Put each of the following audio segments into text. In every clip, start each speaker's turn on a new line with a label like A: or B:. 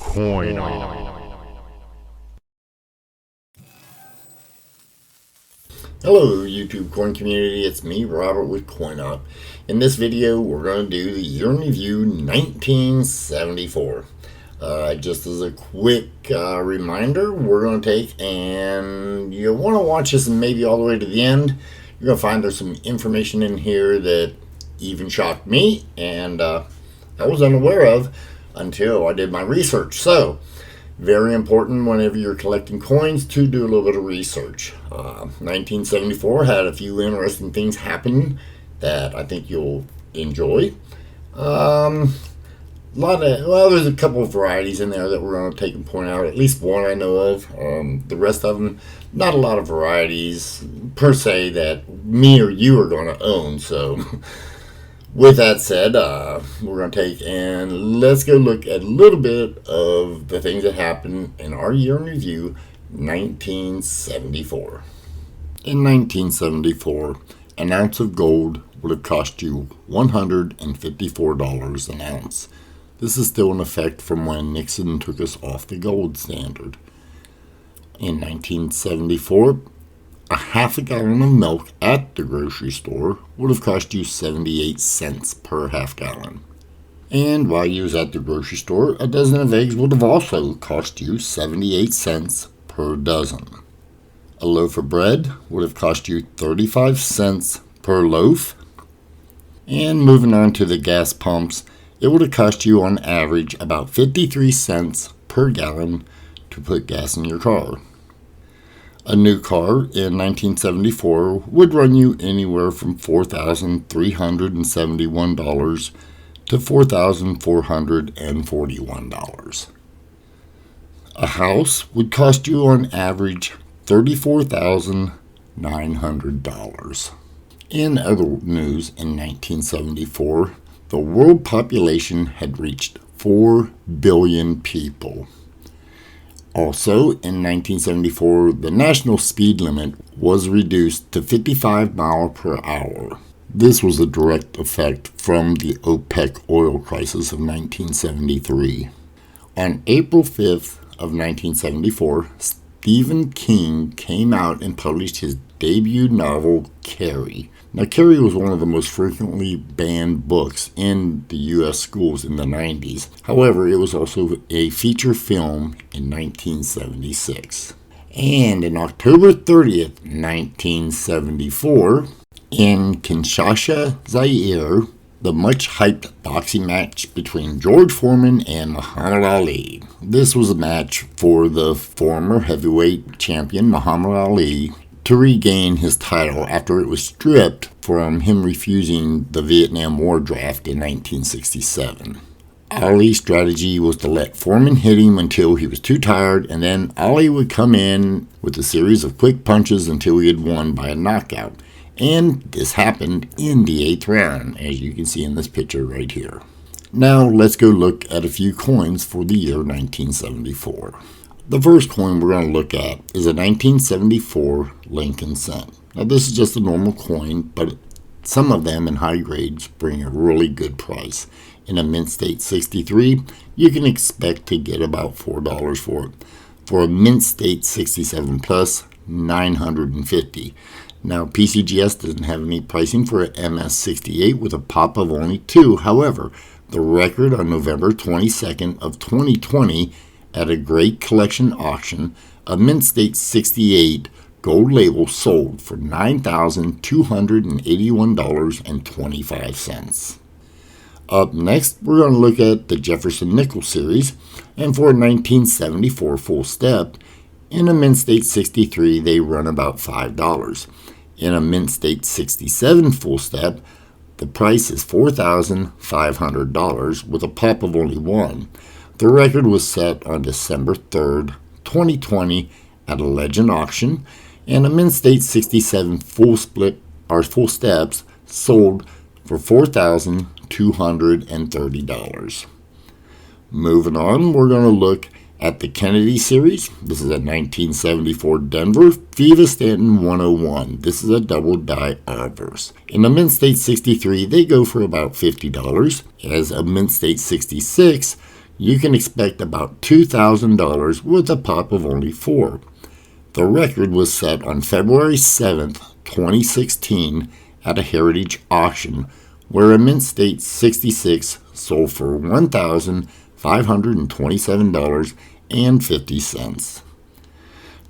A: Coin on.
B: Hello YouTube coin community, it's me Robert with CoinOp. In this video we're going to do the year in review 1974. Just as a quick reminder, we're going to take, and you'll want to watch this maybe all the way to the end. You're going to find there's some information in here that even shocked me and I was unaware of until I did my research. So very important whenever you're collecting coins to do a little bit of research. 1974 had a few interesting things happen that I think you'll enjoy. There's a couple of varieties in there that we're going to take and point out. At least one I know of. The rest of them, not a lot of varieties per se that me or you are going to own. So with that said, we're going to take and let's go look at a little bit of the things that happened in our year in review, 1974. In 1974, an ounce of gold would have cost you $154 an ounce. This is still in effect from when Nixon took us off the gold standard. In 1974, a half a gallon of milk at the grocery store would have cost you 78 cents per half gallon. And while you was at the grocery store, a dozen of eggs would have also cost you 78 cents per dozen. A loaf of bread would have cost you 35 cents per loaf. And moving on to the gas pumps, it would have cost you on average about 53 cents per gallon to put gas in your car. A new car in 1974 would run you anywhere from $4,371 to $4,441. A house would cost you on average $34,900. In other news, in 1974, the world population had reached 4 billion people. Also, in 1974, the national speed limit was reduced to 55 miles per hour. This was a direct effect from the OPEC oil crisis of 1973. On April 5th of 1974, Stephen King came out and published his debut novel, Carrie. Now, Carrie was one of the most frequently banned books in the U.S. schools in the 90s. However, it was also a feature film in 1976. And in October 30th, 1974, in Kinshasa, Zaire, the much-hyped boxing match between George Foreman and Muhammad Ali. This was a match for the former heavyweight champion Muhammad Ali to regain his title after it was stripped from him refusing the Vietnam War draft in 1967. Ali's strategy was to let Foreman hit him until he was too tired, and then Ali would come in with a series of quick punches until he had won by a knockout. And this happened in the 8th round, as you can see in this picture right here. Now let's go look at a few coins for the year 1974. The first coin we're going to look at is a 1974 Lincoln cent. Now this is just a normal coin, but some of them in high grades bring a really good price. In a mint state 63, you can expect to get about $4 for it. For a mint state 67 plus, $950. Now PCGS doesn't have any pricing for an MS68 with a pop of only 2. However, the record on November 22nd of 2020 at a great collection auction, a mint state 68 gold label sold for $9,281.25. Up next, we're going to look at the Jefferson Nickel series, and for a 1974 full step, in a mint state 63 they run about $5. In a mint state 67 full step, the price is $4,500 with a pop of only 1. The record was set on December 3rd, 2020 at a legend auction, and a mint state 67 full steps sold for $4,230. Moving on, we're going to look at the Kennedy series. This is a 1974 Denver Viva Stanton 101. This is a double die obverse. In a mint state 63, they go for about $50, as a mint state 66 you can expect about $2,000 with a pop of only 4. The record was set on February 7th, 2016 at a heritage auction where a Mint State 66 sold for $1,527.50.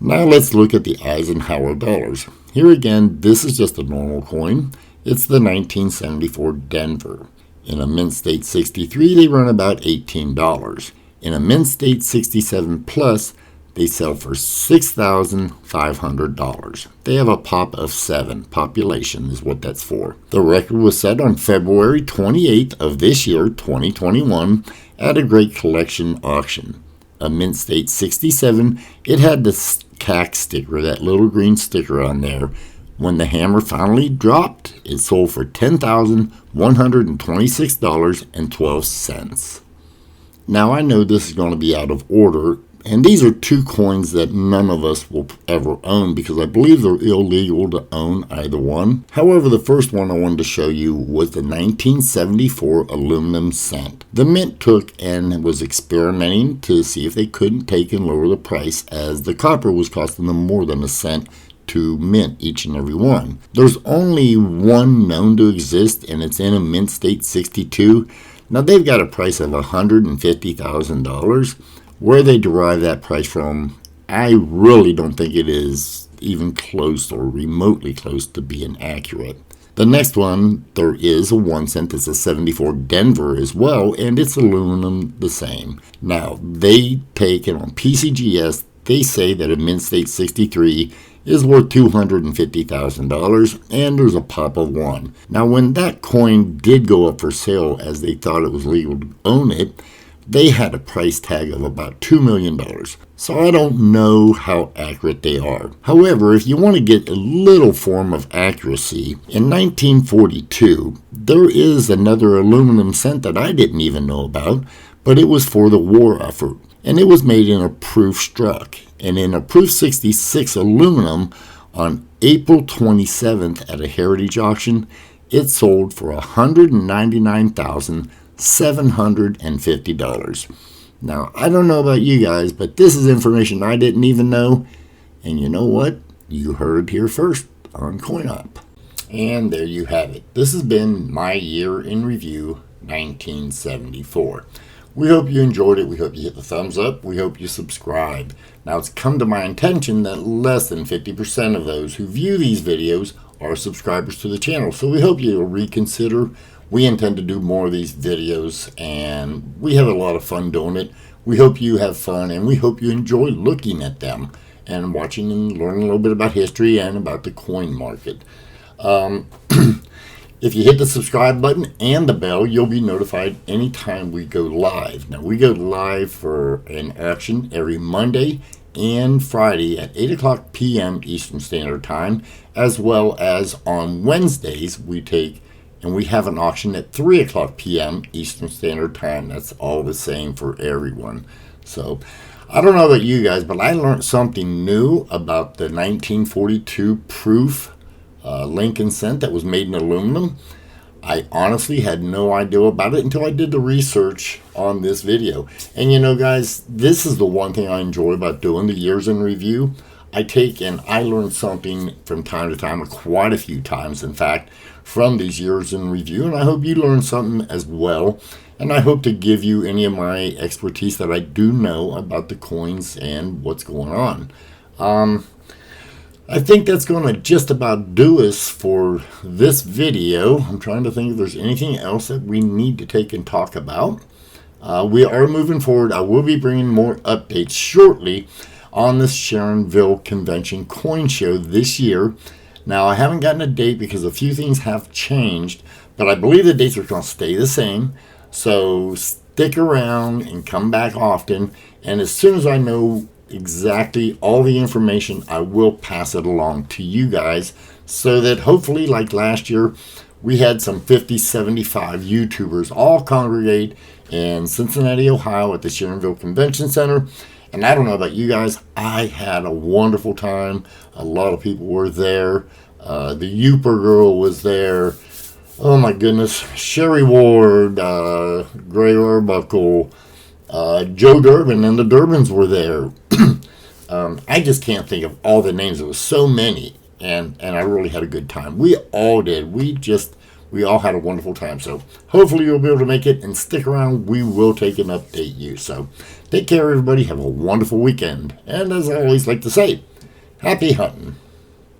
B: Now let's look at the Eisenhower dollars. Here again, this is just a normal coin. It's the 1974 Denver. In a Mint State 63, they run about $18. In a Mint State 67 Plus, they sell for $6,500. They have a pop of 7. Population is what that's for. The record was set on February 28th of this year, 2021, at a Great Collection auction. A Mint State 67, it had the CAC sticker, that little green sticker on there. When the hammer finally dropped, it sold for $10,126.12. Now I know this is going to be out of order, and these are 2 coins that none of us will ever own because I believe they're illegal to own either one. However, the first one I wanted to show you was the 1974 aluminum cent. The Mint took and was experimenting to see if they couldn't take and lower the price, as the copper was costing them more than a cent to mint each and every one. There's only one known to exist, and it's in a Mint State 62. Now they've got a price of $150,000. Where they derive that price from, I really don't think it is even close or remotely close to being accurate. The next one, there is a 1 cent. It's a 74 Denver as well, and it's aluminum the same. Now, they take it on PCGS. They say that a Mint State 63 is worth $250,000, and there's a pop of 1. Now, when that coin did go up for sale, as they thought it was legal to own it, they had a price tag of about $2 million. So I don't know how accurate they are. However, if you want to get a little form of accuracy, in 1942, there is another aluminum cent that I didn't even know about, but it was for the war effort. And it was made in a proof struck. And in a proof 66 aluminum, on April 27th at a heritage auction, it sold for $199,750. Now, I don't know about you guys, but this is information I didn't even know. And you know what? You heard it here first on CoinOp. And there you have it. This has been my year in review, 1974. We hope you enjoyed it. We hope you hit the thumbs up. We hope you subscribe. Now, it's come to my attention that less than 50% of those who view these videos are subscribers to the channel. So we hope you'll reconsider. We intend to do more of these videos, and we have a lot of fun doing it. We hope you have fun, and we hope you enjoy looking at them and watching and learning a little bit about history and about the coin market. If you hit the subscribe button and the bell, you'll be notified anytime we go live. Now, we go live for an auction every Monday and Friday at 8 o'clock p.m. Eastern Standard Time, as well as on Wednesdays we have an auction at 3 o'clock p.m. Eastern Standard Time. That's all the same for everyone. So, I don't know about you guys, but I learned something new about the 1942 proof Lincoln cent that was made in aluminum. I honestly had no idea about it until I did the research on this video. And you know, guys, this is the one thing I enjoy about doing the years in review. I take and I learn something from time to time, quite a few times, in fact, from these years in review. And I hope you learn something as well. And I hope to give you any of my expertise that I do know about the coins and what's going on. I think that's going to just about do us for this video. I'm trying to think if there's anything else that we need to take and talk about. We are moving forward. I will be bringing more updates shortly on this Sharonville Convention Coin Show this year. Now, I haven't gotten a date because a few things have changed, but I believe the dates are going to stay the same. So stick around and come back often. And as soon as I know exactly all the information, I will pass it along to you guys so that hopefully, like last year, we had some 50, 75 YouTubers all congregate in Cincinnati, Ohio at the Sharonville Convention Center. And I don't know about you guys, I had a wonderful time. A lot of people were there. The Youper girl was there. Oh my goodness. Sherry Ward, Gray Arbuckle, Joe Durbin and the Durbins were there. I just can't think of all the names. There was so many, and I really had a good time. We all did. We all had a wonderful time. So hopefully you'll be able to make it and stick around. We will take and update you. So take care, everybody. Have a wonderful weekend. And as I always like to say, happy hunting.